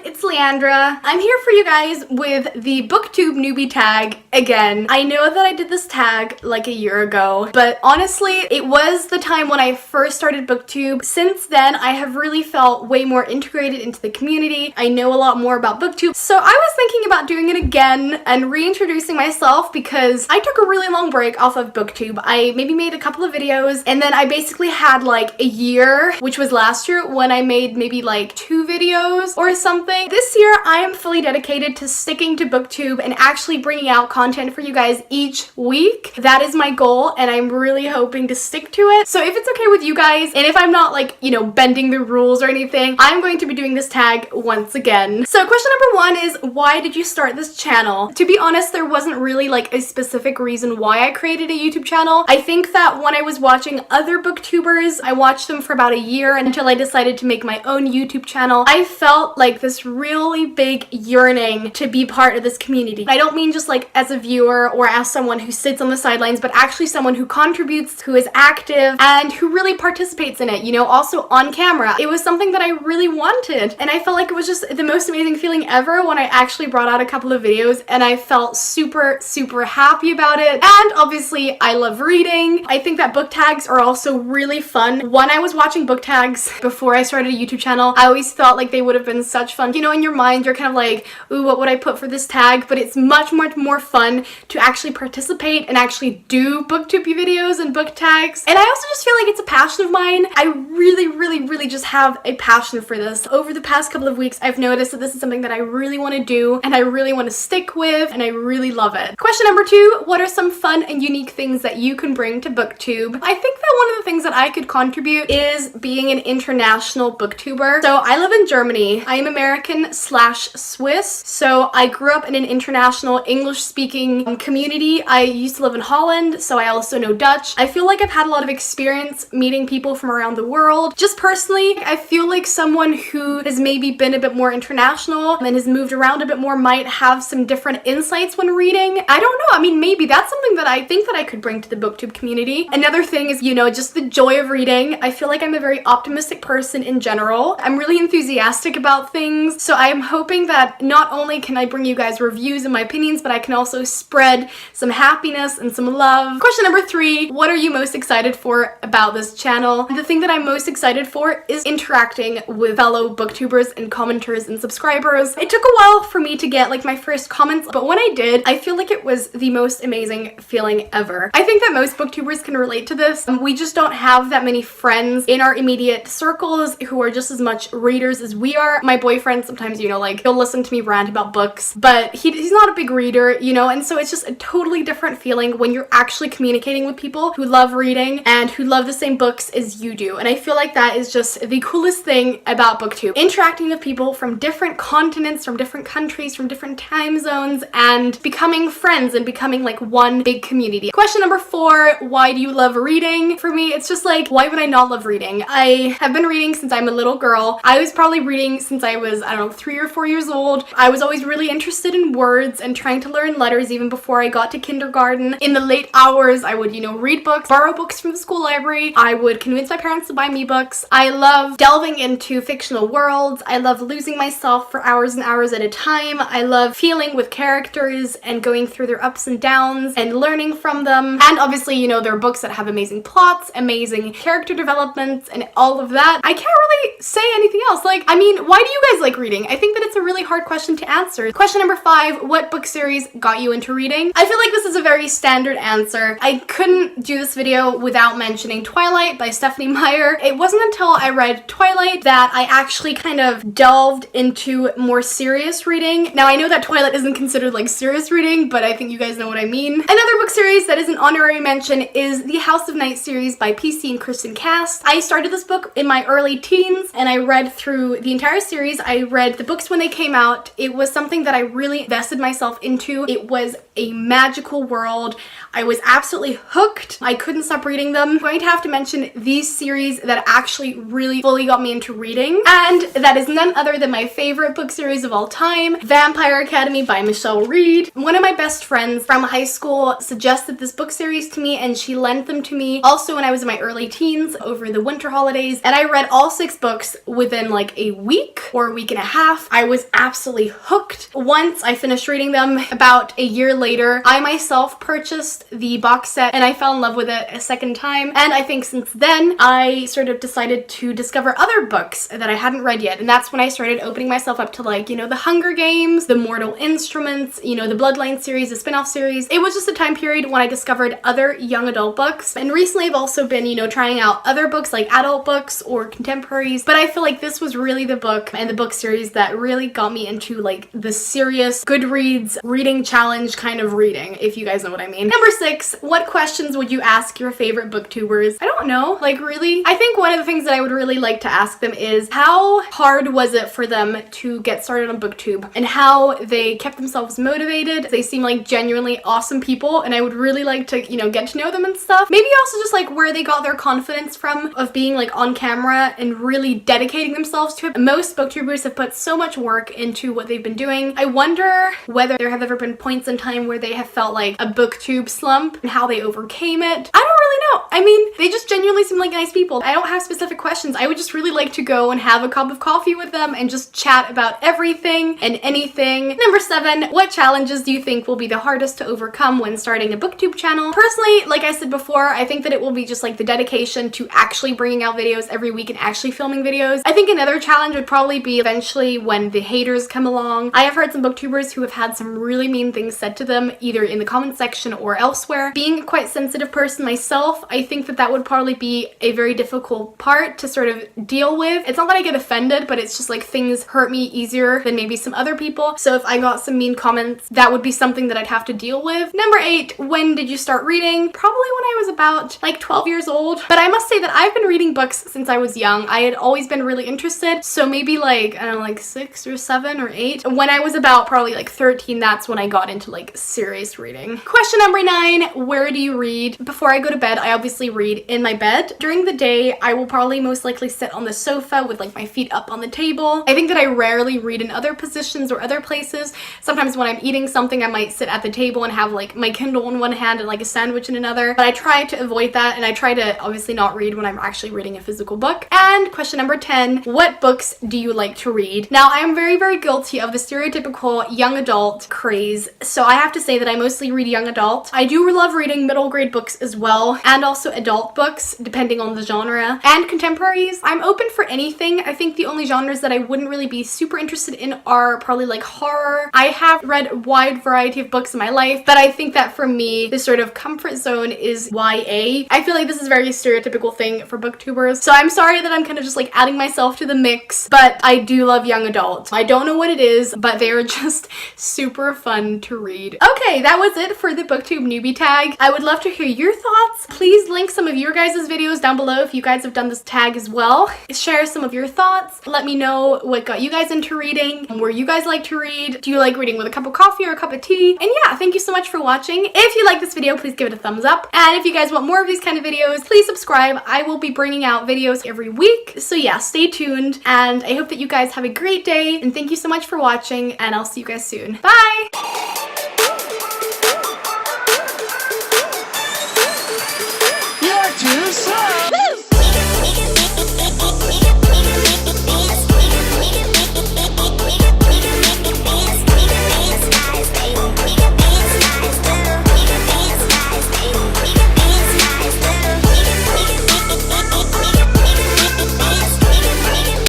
it's Leandra. I'm here for you guys with the Booktube Newbie Tag again. I know that I did this tag like a year ago, but honestly, it was the time when I first started Booktube. Since then, I have really felt way more integrated into the community. I know a lot more about Booktube, so I was thinking about doing it again and reintroducing myself because I took a really long break off of Booktube. I maybe made a couple of videos, and then I basically had like a year, which was last year, when I made maybe like 2 videos or something. This year, I am fully dedicated to sticking to Booktube and actually bringing out content for you guys each week. That is my goal, and I'm really hoping to stick to it. So if it's okay with you guys, and if I'm not like, you know, bending the rules or anything, I'm going to be doing this tag once again. So question number 1 is, why did you start this channel? To be honest, there wasn't really like a specific reason why I created a YouTube channel. I think that when I was watching other booktubers, I watched them for about a year until I decided to make my own YouTube channel. I felt like this really big yearning to be part of this community. I don't mean just like as a viewer or as someone who sits on the sidelines, but actually someone who contributes, who is active, and who really participates in it, you know, also on camera. It was something that I really wanted, and I felt like it was just the most amazing feeling ever when I actually brought out a couple of videos, and I felt super happy about it. And obviously, I love reading. I think that book tags are also really fun. When I was watching book tags before I started a YouTube channel, I always felt like they would have been such fun. You know, in your mind, you're kind of like, ooh, what would I put for this tag? But it's much more fun to actually participate and actually do booktube videos and book tags. And I also just feel like it's a passion of mine. I really just have a passion for this. Over the past couple of weeks, I've noticed that this is something that I really want to do and I really want to stick with, and I really love it. Question number 2, what are some fun and unique things that you can bring to Booktube? I think that one of the things that I could contribute is being an international booktuber. So I live in Germany. I am American/Swiss. So I grew up in an international English-speaking community. I used to live in Holland, so I also know Dutch. I feel like I've had a lot of experience meeting people from around the world. Just personally, I feel like someone who has maybe been a bit more international and has moved around a bit more might have some different insights when reading. I don't know. I mean, maybe that's something that I think that I could bring to the Booktube community. Another thing is, you know, just the joy of reading. I feel like I'm a very optimistic person in general. I'm really enthusiastic about things. So I am hoping that not only can I bring you guys reviews and my opinions, but I can also spread some happiness and some love. Question number 3, what are you most excited for about this channel? The thing that I'm most excited for is interacting with fellow booktubers and commenters and subscribers. It took a while for me to get like my first comments, but when I did, I feel like it was the most amazing feeling ever. I think that most booktubers can relate to this. We just don't have that many friends in our immediate circles who are just as much readers as we are. My boyfriend sometimes, you know, like he'll listen to me rant about books, but he's not a big reader, you know, and so it's just a totally different feeling when you're actually communicating with people who love reading and who love the same books as you do. And I feel like that is just the coolest thing about Booktube. Interacting with people from different continents, from different countries, from different time zones, and becoming friends and becoming like one big community. Question number 4, why do you love reading? For me, it's just like, why would I not love reading? I have been reading since I'm a little girl. I was probably reading since I was, I don't know, 3 or 4 years old. I was always really interested in words and trying to learn letters even before I got to kindergarten. In the late hours, I would, you know, read books, borrow books from the school library. I would convince my parents to buy me books. I love delving into fictional worlds. I love losing myself for hours and hours at a time. I love feeling with characters and going through their ups and downs and learning from them. And obviously, you know, there are books that have amazing plots, amazing character developments, and all of that. I can't really say anything else. Like, I mean, why do you guys like reading? I think that it's a really hard question to answer. Question number 5, what book series got you into reading? I feel like this is a very standard answer. I couldn't do this video without mentioning Twilight by Stephanie Meyer. It wasn't until I read Twilight that I actually kind of delved into more serious reading. Now, I know that Twilight isn't considered like serious reading, but I think you guys know what I mean. Another book series that is an honorary mention is the House of Night series by PC and Kristen Cast. I started this book in my early teens and I read through the entire series. I read the books when they came out. It was something that I really invested myself into. It was a magical world. I was absolutely hooked. I couldn't stop reading them. I'm going to have to mention these series that actually really fully got me into reading, and that is none other than my favorite book series of all time, Vampire Academy by Michelle Reed. One of my best friends from high school suggested this book series to me, and she lent them to me also when I was in my early teens over the winter holidays, and I read all 6 books within like a week or a week week and a half. I was absolutely hooked. Once I finished reading them, about a year later, I myself purchased the box set and I fell in love with it a second time. And I think since then, I sort of decided to discover other books that I hadn't read yet. And that's when I started opening myself up to, like, you know, the Hunger Games, the Mortal Instruments, you know, the Bloodline series, the spin-off series. It was just a time period when I discovered other young adult books. And recently I've also been, you know, trying out other books like adult books or contemporaries. But I feel like this was really the book and the book series that really got me into like the serious Goodreads reading challenge kind of reading, if you guys know what I mean. Number 6, what questions would you ask your favorite booktubers? I don't know, like really? I think one of the things that I would really like to ask them is how hard was it for them to get started on booktube and how they kept themselves motivated. They seem like genuinely awesome people and I would really like to, you know, get to know them and stuff. Maybe also just like where they got their confidence from of being like on camera and really dedicating themselves to it. Most booktubers have put so much work into what they've been doing. I wonder whether there have ever been points in time where they have felt like a booktube slump and how they overcame it. I don't really know. I mean, they just genuinely seem like nice people. I don't have specific questions. I would just really like to go and have a cup of coffee with them and just chat about everything and anything. Number 7, what challenges do you think will be the hardest to overcome when starting a booktube channel? Personally, like I said before, I think that it will be just like the dedication to actually bringing out videos every week and actually filming videos. I think another challenge would probably be eventually when the haters come along. I have heard some booktubers who have had some really mean things said to them, either in the comment section or elsewhere. Being a quite sensitive person myself, I think that that would probably be a very difficult part to sort of deal with. It's not that I get offended, but it's just like things hurt me easier than maybe some other people. So if I got some mean comments, that would be something that I'd have to deal with. Number 8, when did you start reading? Probably when I was about like 12 years old. But I must say that I've been reading books since I was young. I had always been really interested. So maybe like, I don't know, like 6 or 7 or 8. When I was about probably like 13, that's when I got into like serious reading. Question number 9, where do you read? Before I go to bed, I obviously read in my bed. During the day, I will probably most likely sit on the sofa with like my feet up on the table. I think that I rarely read in other positions or other places. Sometimes when I'm eating something, I might sit at the table and have like my Kindle in one hand and like a sandwich in another. But I try to avoid that and I try to obviously not read when I'm actually reading a physical book. And question number 10, what books do you like to read? Now, I am very, very guilty of the stereotypical young adult craze. So I have to say that I mostly read young adult. I do love reading middle grade books as well, and also adult books, depending on the genre. And contemporaries, I'm open for anything. I think the only genres that I wouldn't really be super interested in are probably like horror. I have read a wide variety of books in my life, but I think that for me, the sort of comfort zone is YA. I feel like this is a very stereotypical thing for booktubers. So I'm sorry that I'm kind of just like adding myself to the mix, but I do love young adult. I don't know what it is, but they're just super fun to read. Okay, that was it for the Booktube Newbie Tag. I would love to hear your thoughts. Please link some of your guys' videos down below if you guys have done this tag as well. Share some of your thoughts. Let me know what got you guys into reading and where you guys like to read. Do you like reading with a cup of coffee or a cup of tea? And yeah, thank you so much for watching. If you like this video, please give it a thumbs up. And if you guys want more of these kind of videos, please subscribe. I will be bringing out videos every week. So yeah, stay tuned. And I hope that you guys have a great day. And thank you so much for watching. And I'll see you guys soon. Bye!